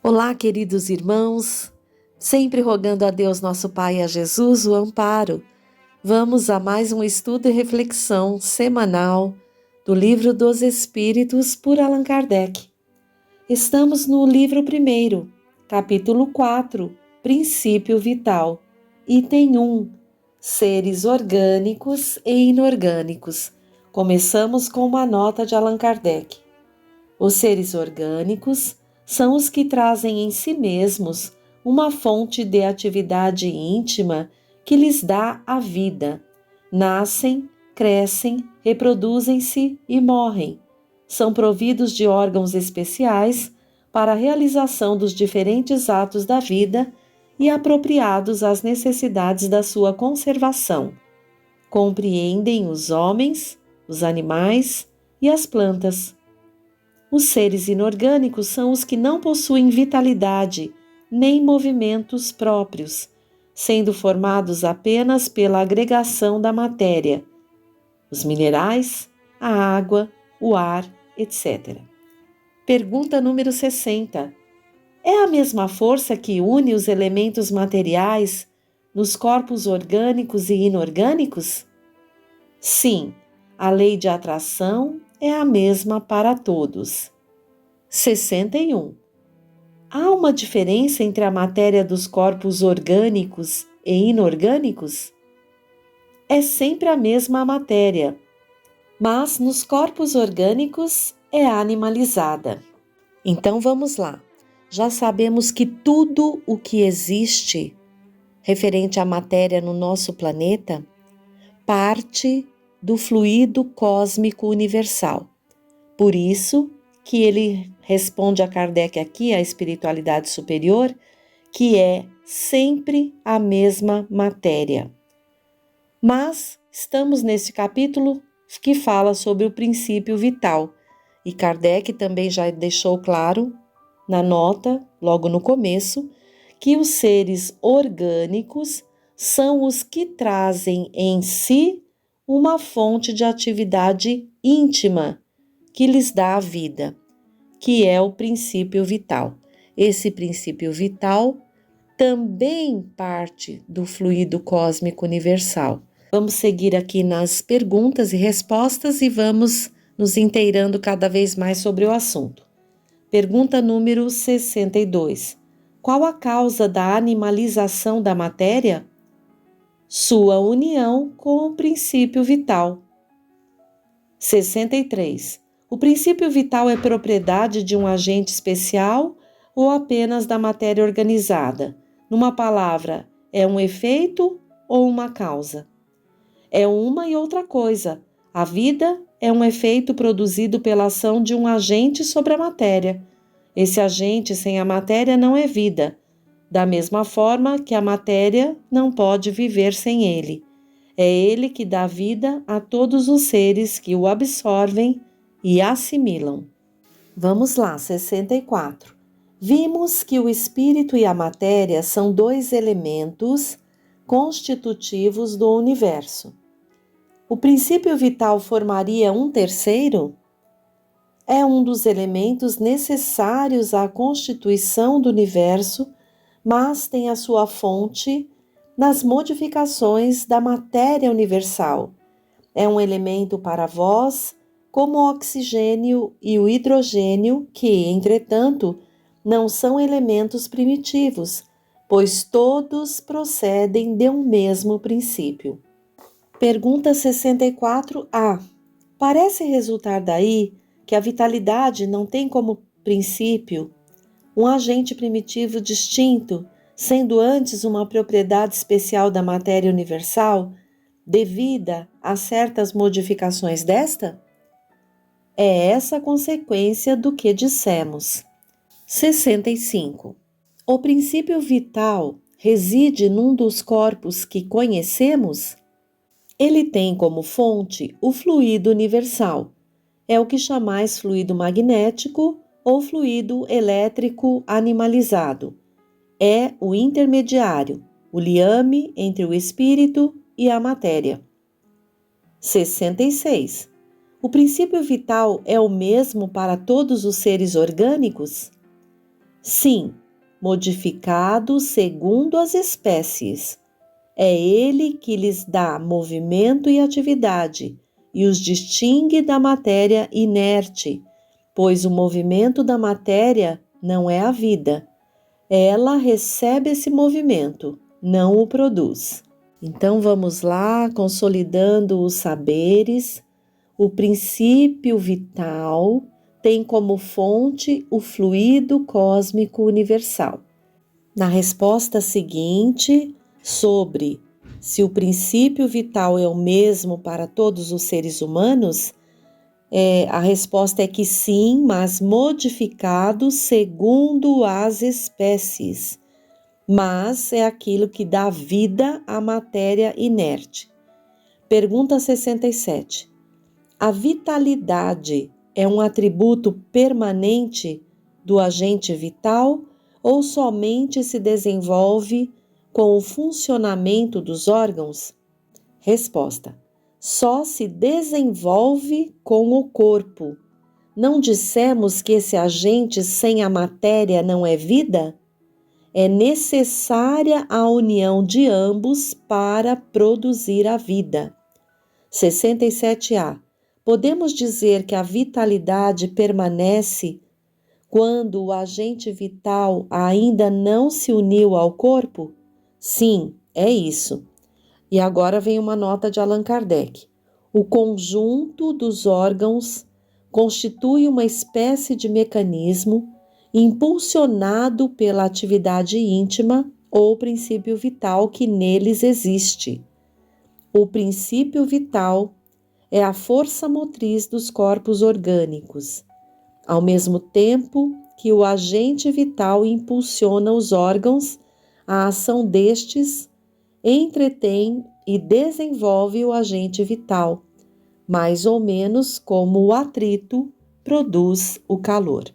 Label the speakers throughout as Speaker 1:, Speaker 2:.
Speaker 1: Olá, queridos irmãos, sempre rogando a Deus nosso Pai e a Jesus o amparo. Vamos a mais um estudo e reflexão semanal do Livro dos Espíritos por Allan Kardec. Estamos no livro 1, capítulo 4, Princípio Vital, item 1, Seres orgânicos e inorgânicos. Começamos com uma nota de Allan Kardec. Os seres orgânicos são os que trazem em si mesmos uma fonte de atividade íntima que lhes dá a vida. Nascem, crescem, reproduzem-se e morrem. São providos de órgãos especiais para a realização dos diferentes atos da vida e apropriados às necessidades da sua conservação. Compreendem os homens, os animais e as plantas. Os seres inorgânicos são os que não possuem vitalidade nem movimentos próprios, sendo formados apenas pela agregação da matéria, os minerais, a água, o ar, etc. Pergunta número 60. É a mesma força que une os elementos materiais nos corpos orgânicos e inorgânicos? Sim, a lei de atração é a mesma para todos. 61. Há uma diferença entre a matéria dos corpos orgânicos e inorgânicos? É sempre a mesma matéria, mas nos corpos orgânicos é animalizada. Então vamos lá. Já sabemos que tudo o que existe referente à matéria no nosso planeta parte do fluido cósmico universal. Por isso que ele responde a Kardec aqui, a espiritualidade superior, que é sempre a mesma matéria. Mas estamos nesse capítulo que fala sobre o princípio vital, e Kardec também já deixou claro na nota, logo no começo, que os seres orgânicos são os que trazem em si uma fonte de atividade íntima que lhes dá a vida, que é o princípio vital. Esse princípio vital também parte do fluido cósmico universal. Vamos seguir aqui nas perguntas e respostas e vamos nos inteirando cada vez mais sobre o assunto. Pergunta número 62. Qual a causa da animalização da matéria? Sua união com o princípio vital. 63. O princípio vital é propriedade de um agente especial ou apenas da matéria organizada? Numa palavra, é um efeito ou uma causa? É uma e outra coisa. A vida é um efeito produzido pela ação de um agente sobre a matéria. Esse agente sem a matéria não é vida, da mesma forma que a matéria não pode viver sem ele. É ele que dá vida a todos os seres que o absorvem e assimilam. Vamos lá, 64. Vimos que o espírito e a matéria são dois elementos constitutivos do universo. O princípio vital formaria um terceiro? É um dos elementos necessários à constituição do universo, mas tem a sua fonte nas modificações da matéria universal. É um elemento para vós, como o oxigênio e o hidrogênio, que, entretanto, não são elementos primitivos, pois todos procedem de um mesmo princípio. Pergunta 64A. Parece resultar daí que a vitalidade não tem como princípio um agente primitivo distinto, sendo antes uma propriedade especial da matéria universal, devida a certas modificações desta? É essa a consequência do que dissemos. 65. O princípio vital reside num dos corpos que conhecemos? Ele tem como fonte o fluido universal. É o que chamais fluido magnético ou fluido elétrico animalizado. É o intermediário, o liame entre o espírito e a matéria. 66. O princípio vital é o mesmo para todos os seres orgânicos? Sim, modificado segundo as espécies. É ele que lhes dá movimento e atividade e os distingue da matéria inerte, pois o movimento da matéria não é a vida. Ela recebe esse movimento, não o produz. Então vamos lá, consolidando os saberes. O princípio vital tem como fonte o fluido cósmico universal. Na resposta seguinte, sobre se o princípio vital é o mesmo para todos os seres humanos, a resposta é que sim, mas modificado segundo as espécies. Mas é aquilo que dá vida à matéria inerte. Pergunta 67. A vitalidade é um atributo permanente do agente vital ou somente se desenvolve com o funcionamento dos órgãos? Resposta: só se desenvolve com o corpo. Não dissemos que esse agente sem a matéria não é vida? É necessária a união de ambos para produzir a vida. 67A. Podemos dizer que a vitalidade permanece quando o agente vital ainda não se uniu ao corpo? Sim, é isso. E agora vem uma nota de Allan Kardec. O conjunto dos órgãos constitui uma espécie de mecanismo impulsionado pela atividade íntima ou princípio vital que neles existe. O princípio vital é a força motriz dos corpos orgânicos, ao mesmo tempo que o agente vital impulsiona os órgãos, a ação destes entretém e desenvolve o agente vital, mais ou menos como o atrito produz o calor.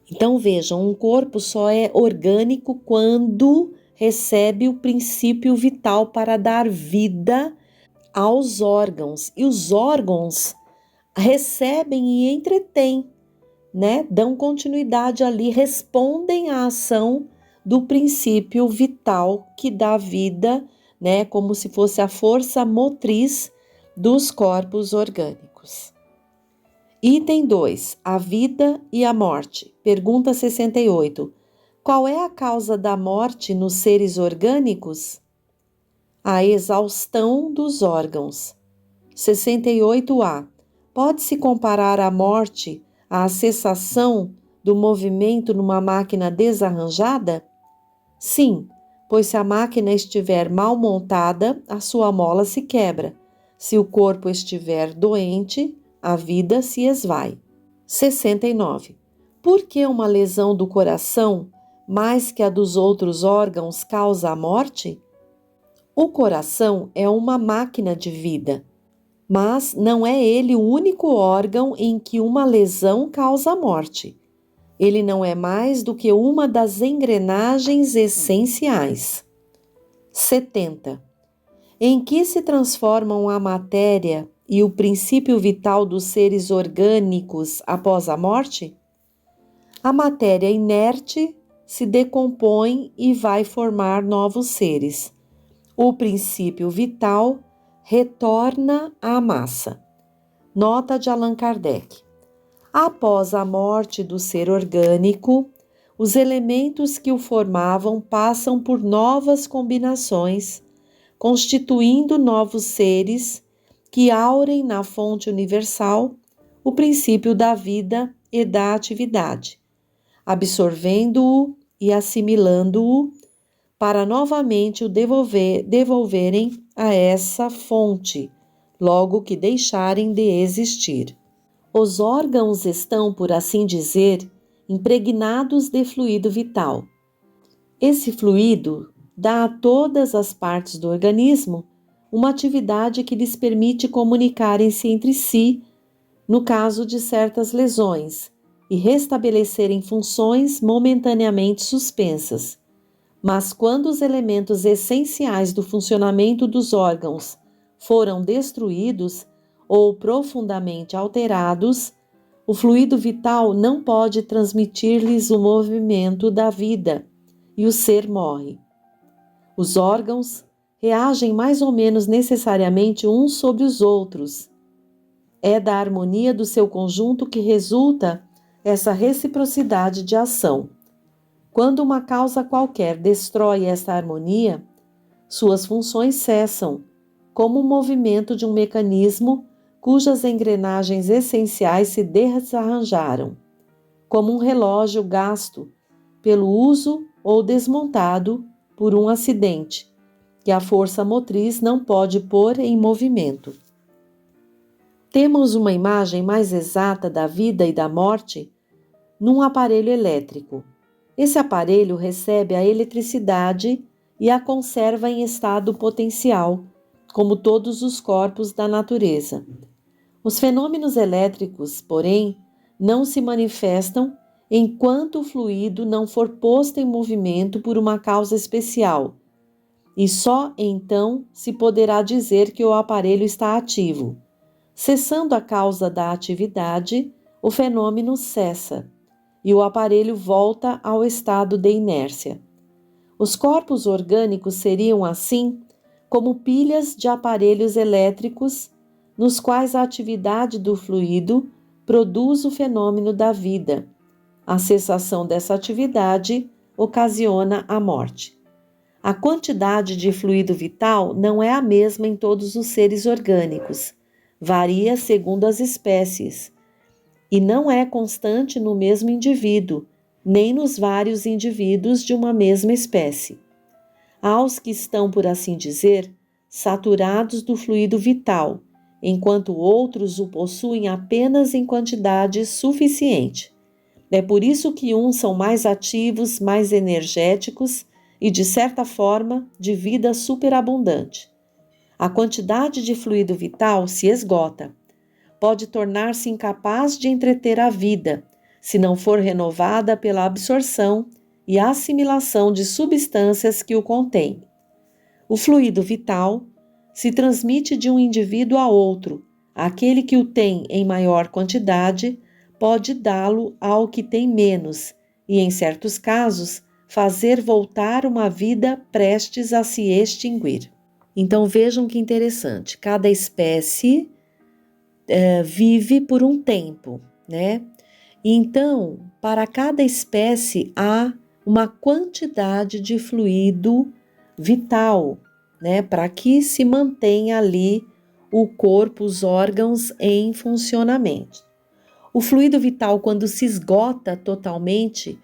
Speaker 1: Então vejam, um corpo só é orgânico quando recebe o princípio vital para dar vida aos órgãos. E os órgãos recebem e entretêm, né? Dão continuidade ali, respondem à ação do princípio vital que dá vida, né? Como se fosse a força motriz dos corpos orgânicos. Item 2. A vida e a morte. Pergunta 68. Qual é a causa da morte nos seres orgânicos? A exaustão dos órgãos. 68A. Pode-se comparar a morte à cessação do movimento numa máquina desarranjada? Sim, pois se a máquina estiver mal montada, a sua mola se quebra. Se o corpo estiver doente, a vida se esvai. 69. Por que uma lesão do coração, mais que a dos outros órgãos, causa a morte? O coração é uma máquina de vida, mas não é ele o único órgão em que uma lesão causa a morte. Ele não é mais do que uma das engrenagens essenciais. 70. Em que se transformam a matéria e o princípio vital dos seres orgânicos após a morte? A matéria inerte se decompõe e vai formar novos seres. O princípio vital retorna à massa. Nota de Allan Kardec. Após a morte do ser orgânico, os elementos que o formavam passam por novas combinações, constituindo novos seres que aurem na fonte universal o princípio da vida e da atividade, absorvendo-o e assimilando-o para novamente o devolverem a essa fonte, logo que deixarem de existir. Os órgãos estão, por assim dizer, impregnados de fluido vital. Esse fluido dá a todas as partes do organismo uma atividade que lhes permite comunicarem-se entre si, no caso de certas lesões, e restabelecerem funções momentaneamente suspensas. Mas quando os elementos essenciais do funcionamento dos órgãos foram destruídos ou profundamente alterados, O fluido vital não pode transmitir-lhes o movimento da vida e o ser morre. Os órgãos reagem mais ou menos necessariamente uns sobre os outros. É da harmonia do seu conjunto que resulta essa reciprocidade de ação. Quando uma causa qualquer destrói esta harmonia, suas funções cessam, como o movimento de um mecanismo cujas engrenagens essenciais se desarranjaram, como um relógio gasto pelo uso ou desmontado por um acidente, que a força motriz não pode pôr em movimento. Temos uma imagem mais exata da vida e da morte num aparelho elétrico. Esse aparelho recebe a eletricidade e a conserva em estado potencial, como todos os corpos da natureza. Os fenômenos elétricos, porém, não se manifestam enquanto o fluido não for posto em movimento por uma causa especial, e só então se poderá dizer que o aparelho está ativo. Cessando a causa da atividade, o fenômeno cessa e o aparelho volta ao estado de inércia. Os corpos orgânicos seriam, assim, como pilhas de aparelhos elétricos, nos quais a atividade do fluido produz o fenômeno da vida. A cessação dessa atividade ocasiona a morte. A quantidade de fluido vital não é a mesma em todos os seres orgânicos, varia segundo as espécies, e não é constante no mesmo indivíduo, nem nos vários indivíduos de uma mesma espécie. Há os que estão, por assim dizer, saturados do fluido vital, enquanto outros o possuem apenas em quantidade suficiente. É por isso que uns são mais ativos, mais energéticos e, de certa forma, de vida superabundante. A quantidade de fluido vital se esgota. Pode tornar-se incapaz de entreter a vida, se não for renovada pela absorção e assimilação de substâncias que o contêm. O fluido vital se transmite de um indivíduo a outro. Aquele que o tem em maior quantidade pode dá-lo ao que tem menos e, em certos casos, fazer voltar uma vida prestes a se extinguir. Então vejam que interessante, cada espécie vive por um tempo, né? Então, para cada espécie há uma quantidade de fluido vital, né? Para que se mantenha ali o corpo, os órgãos em funcionamento. O fluido vital, quando se esgota totalmente,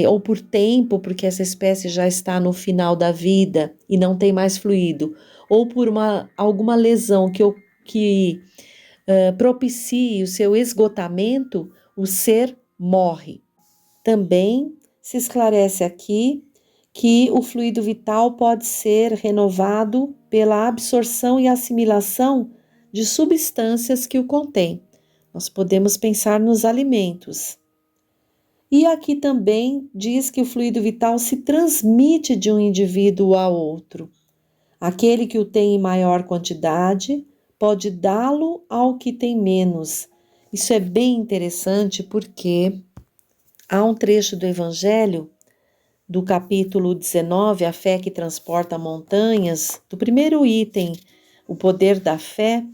Speaker 1: ou por tempo, porque essa espécie já está no final da vida e não tem mais fluido, ou por alguma lesão que propicie o seu esgotamento, o ser morre. Também se esclarece aqui que o fluido vital pode ser renovado pela absorção e assimilação de substâncias que o contêm. Nós podemos pensar nos alimentos. E aqui também diz que o fluido vital se transmite de um indivíduo a outro. Aquele que o tem em maior quantidade pode dá-lo ao que tem menos. Isso é bem interessante porque há um trecho do Evangelho, do capítulo 19, a fé que transporta montanhas, do primeiro item, o poder da fé,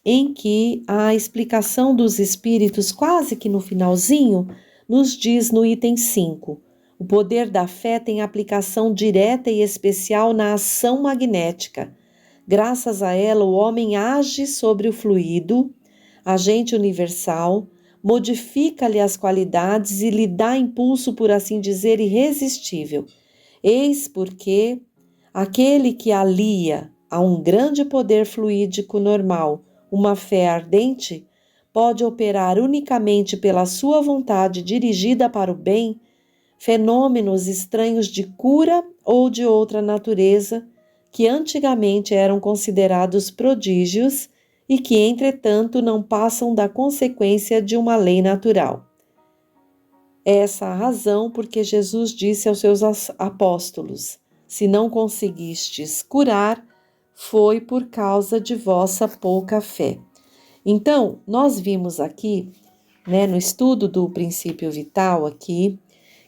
Speaker 1: em que a explicação dos espíritos, quase que no finalzinho, nos diz no item 5, o poder da fé tem aplicação direta e especial na ação magnética. Graças a ela, o homem age sobre o fluido, agente universal, modifica-lhe as qualidades e lhe dá impulso, por assim dizer, irresistível. Eis porque aquele que alia a um grande poder fluídico normal uma fé ardente, pode operar unicamente pela sua vontade dirigida para o bem, fenômenos estranhos de cura ou de outra natureza, que antigamente eram considerados prodígios e que, entretanto, não passam da consequência de uma lei natural. Essa a razão porque Jesus disse aos seus apóstolos: se não conseguistes curar, foi por causa de vossa pouca fé. Então, nós vimos aqui, né, no estudo do princípio vital aqui,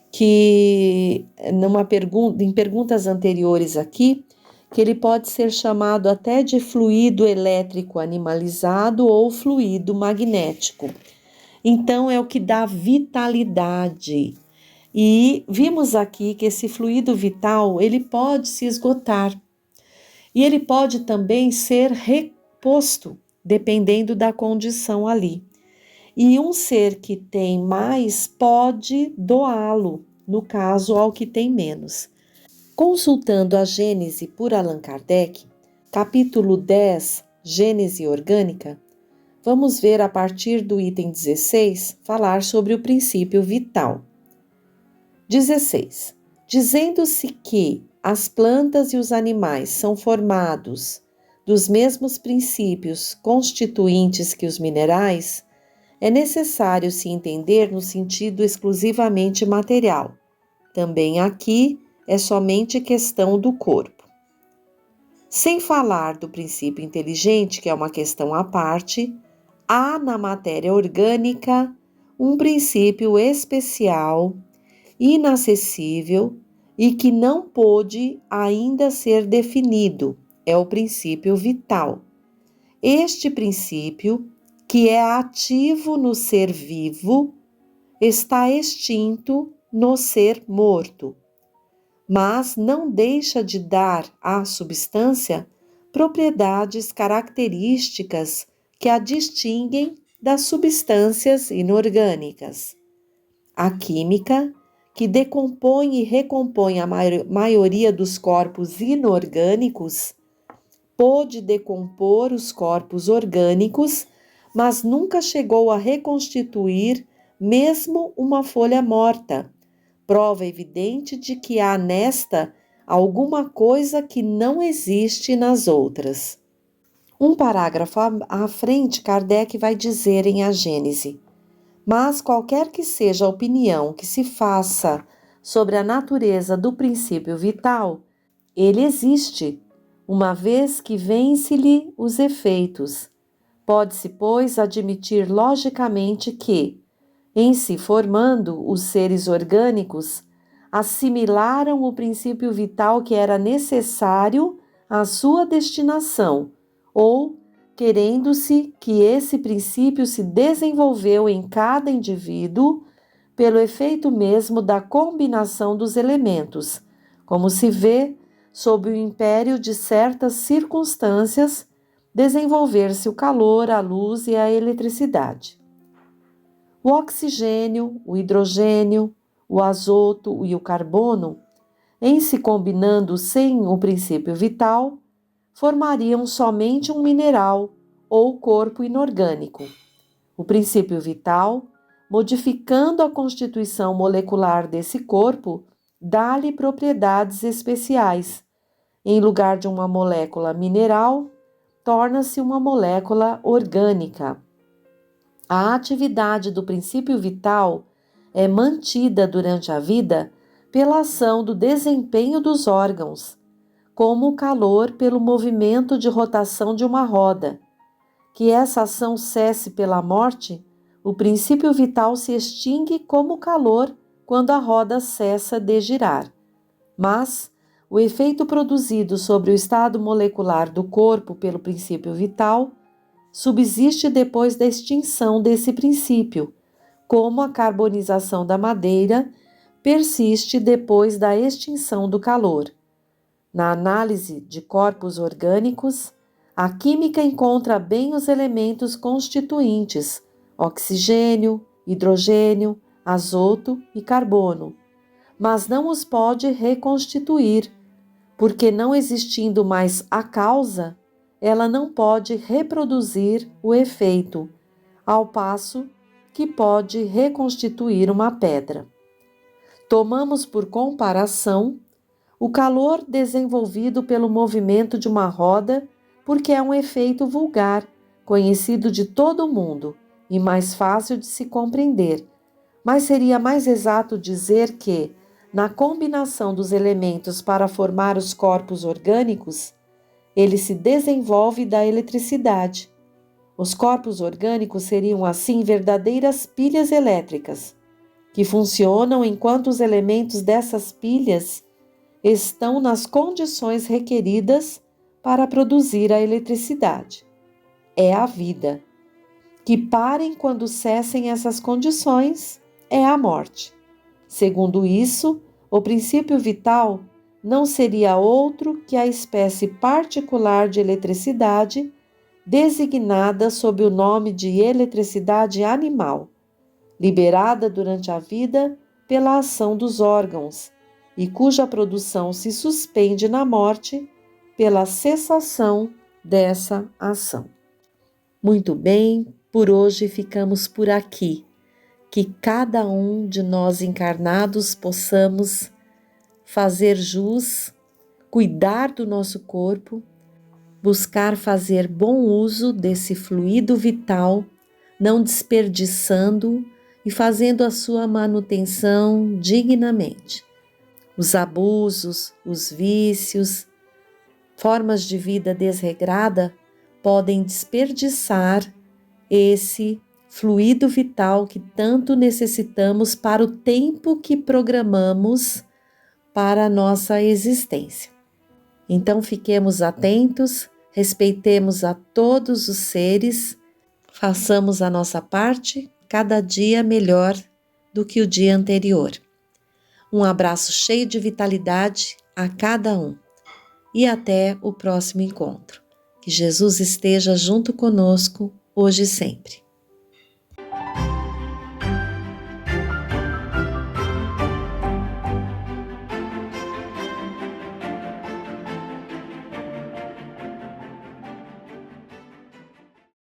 Speaker 1: que em perguntas anteriores aqui, que ele pode ser chamado até de fluido elétrico animalizado ou fluido magnético. Então, é o que dá vitalidade. E vimos aqui que esse fluido vital, ele pode se esgotar. E ele pode também ser reposto, dependendo da condição ali. E um ser que tem mais pode doá-lo, no caso ao que tem menos. Consultando a Gênese por Allan Kardec, capítulo 10, Gênese Orgânica, vamos ver a partir do item 16 falar sobre o princípio vital. 16. Dizendo-se que as plantas e os animais são formados dos mesmos princípios constituintes que os minerais, é necessário se entender no sentido exclusivamente material. Também aqui é somente questão do corpo. Sem falar do princípio inteligente, que é uma questão à parte, há na matéria orgânica um princípio especial, inacessível e que não pôde ainda ser definido, é o princípio vital. Este princípio, que é ativo no ser vivo, está extinto no ser morto, mas não deixa de dar à substância propriedades características que a distinguem das substâncias inorgânicas. A química, que decompõe e recompõe a maioria dos corpos inorgânicos, pôde decompor os corpos orgânicos, mas nunca chegou a reconstituir mesmo uma folha morta, prova evidente de que há nesta alguma coisa que não existe nas outras. Um parágrafo à frente, Kardec vai dizer em A Gênese: mas qualquer que seja a opinião que se faça sobre a natureza do princípio vital, ele existe, uma vez que vence-lhe os efeitos. Pode-se, pois, admitir logicamente que, em se formando, os seres orgânicos assimilaram o princípio vital que era necessário à sua destinação, ou querendo-se que esse princípio se desenvolveu em cada indivíduo pelo efeito mesmo da combinação dos elementos, como se vê sob o império de certas circunstâncias desenvolver-se o calor, a luz e a eletricidade. O oxigênio, o hidrogênio, o azoto e o carbono, em se combinando sem o princípio vital, formariam somente um mineral ou corpo inorgânico. O princípio vital, modificando a constituição molecular desse corpo, dá-lhe propriedades especiais. Em lugar de uma molécula mineral, torna-se uma molécula orgânica. A atividade do princípio vital é mantida durante a vida pela ação do desempenho dos órgãos, como o calor pelo movimento de rotação de uma roda. Que essa ação cesse pela morte, o princípio vital se extingue como o calor quando a roda cessa de girar. Mas o efeito produzido sobre o estado molecular do corpo pelo princípio vital subsiste depois da extinção desse princípio, como a carbonização da madeira persiste depois da extinção do calor. Na análise de corpos orgânicos, a química encontra bem os elementos constituintes, oxigênio, hidrogênio, azoto e carbono, mas não os pode reconstituir, porque não existindo mais a causa, ela não pode reproduzir o efeito, ao passo que pode reconstituir uma pedra. Tomamos por comparação o calor desenvolvido pelo movimento de uma roda, porque é um efeito vulgar, conhecido de todo o mundo e mais fácil de se compreender, mas seria mais exato dizer que, na combinação dos elementos para formar os corpos orgânicos, ele se desenvolve da eletricidade. Os corpos orgânicos seriam, assim, verdadeiras pilhas elétricas, que funcionam enquanto os elementos dessas pilhas estão nas condições requeridas para produzir a eletricidade. É a vida. Que parem quando cessem essas condições é a morte. Segundo isso, o princípio vital não seria outro que a espécie particular de eletricidade, designada sob o nome de eletricidade animal, liberada durante a vida pela ação dos órgãos e cuja produção se suspende na morte pela cessação dessa ação. Muito bem, por hoje ficamos por aqui. Que cada um de nós encarnados possamos fazer jus, cuidar do nosso corpo, buscar fazer bom uso desse fluido vital, não desperdiçando e fazendo a sua manutenção dignamente. Os abusos, os vícios, formas de vida desregrada podem desperdiçar esse fluido vital que tanto necessitamos para o tempo que programamos para a nossa existência. Então fiquemos atentos, respeitemos a todos os seres, façamos a nossa parte, cada dia melhor do que o dia anterior. Um abraço cheio de vitalidade a cada um e até o próximo encontro. Que Jesus esteja junto conosco, hoje e sempre.